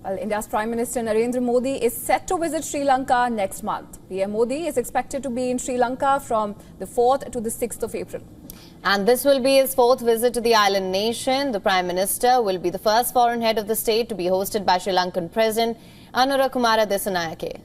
Well, India's Prime Minister Narendra Modi is set to visit Sri Lanka next month. PM Modi is expected to be in Sri Lanka from the 4th to the 6th of April. And this will be his fourth visit to the island nation. The Prime Minister will be the first foreign head of the state to be hosted by Sri Lankan President Anurakkumara Dissanayake.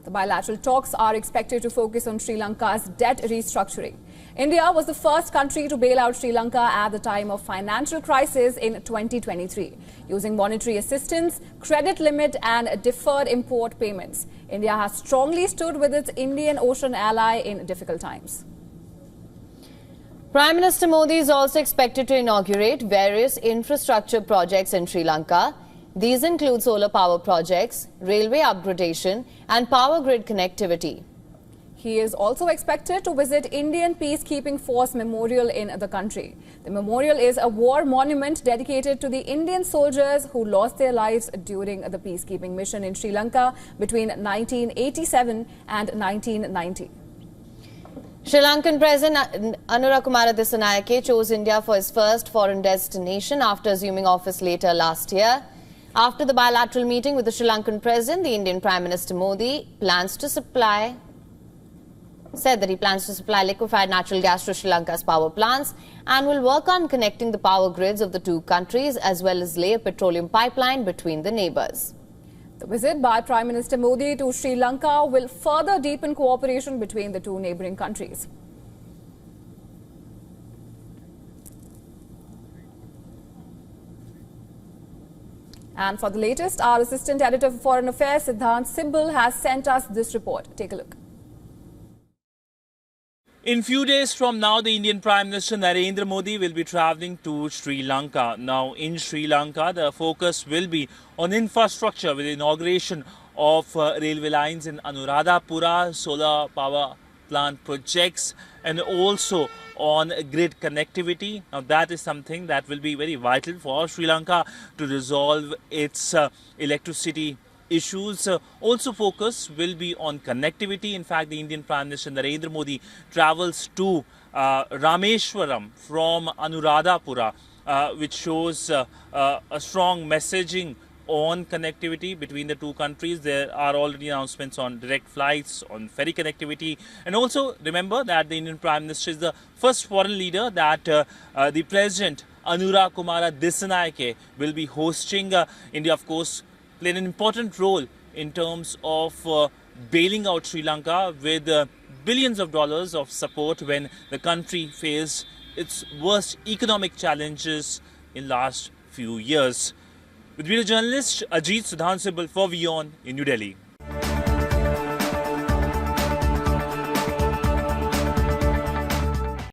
The bilateral talks are expected to focus on Sri Lanka's debt restructuring. India was the first country to bail out Sri Lanka at the time of financial crisis in 2023, using monetary assistance, credit limit and deferred import payments. India has strongly stood with its Indian Ocean ally in difficult times. Prime Minister Modi is also expected to inaugurate various infrastructure projects in Sri Lanka. These include solar power projects, railway upgradation and power grid connectivity. He is also expected to visit Indian Peacekeeping Force Memorial in the country. The memorial is a war monument dedicated to the Indian soldiers who lost their lives during the peacekeeping mission in Sri Lanka between 1987 and 1990. Sri Lankan President Anurakkumara Dissanayake chose India for his first foreign destination after assuming office later last year. After the bilateral meeting with the Sri Lankan President, the Indian Prime Minister Modi said that he plans to supply liquefied natural gas to Sri Lanka's power plants and will work on connecting the power grids of the two countries as well as lay a petroleum pipeline between the neighbours. The visit by Prime Minister Modi to Sri Lanka will further deepen cooperation between the two neighbouring countries. And for the latest, our Assistant Editor for Foreign Affairs, Siddhant Sibbal, has sent us this report. Take a look. In few days from now, the Indian Prime Minister Narendra Modi will be travelling to Sri Lanka. Now, in Sri Lanka, the focus will be on infrastructure with the inauguration of railway lines in Anuradhapura, solar power plant projects and also on grid connectivity. Now, that is something that will be very vital for Sri Lanka to resolve its electricity issues. Also focus will be on connectivity. In fact, the Indian Prime Minister Narendra Modi travels to Rameswaram from Anuradhapura, which shows a strong messaging on connectivity between the two countries. There are already announcements on direct flights, on ferry connectivity. And also remember that the Indian Prime Minister is the first foreign leader that the President Anurakkumara Dissanayake will be hosting. India, of course, played an important role in terms of bailing out Sri Lanka with billions of dollars of support when the country faced its worst economic challenges in last few years. With video journalist Ajit Siddhant Sibbal for WION in New Delhi.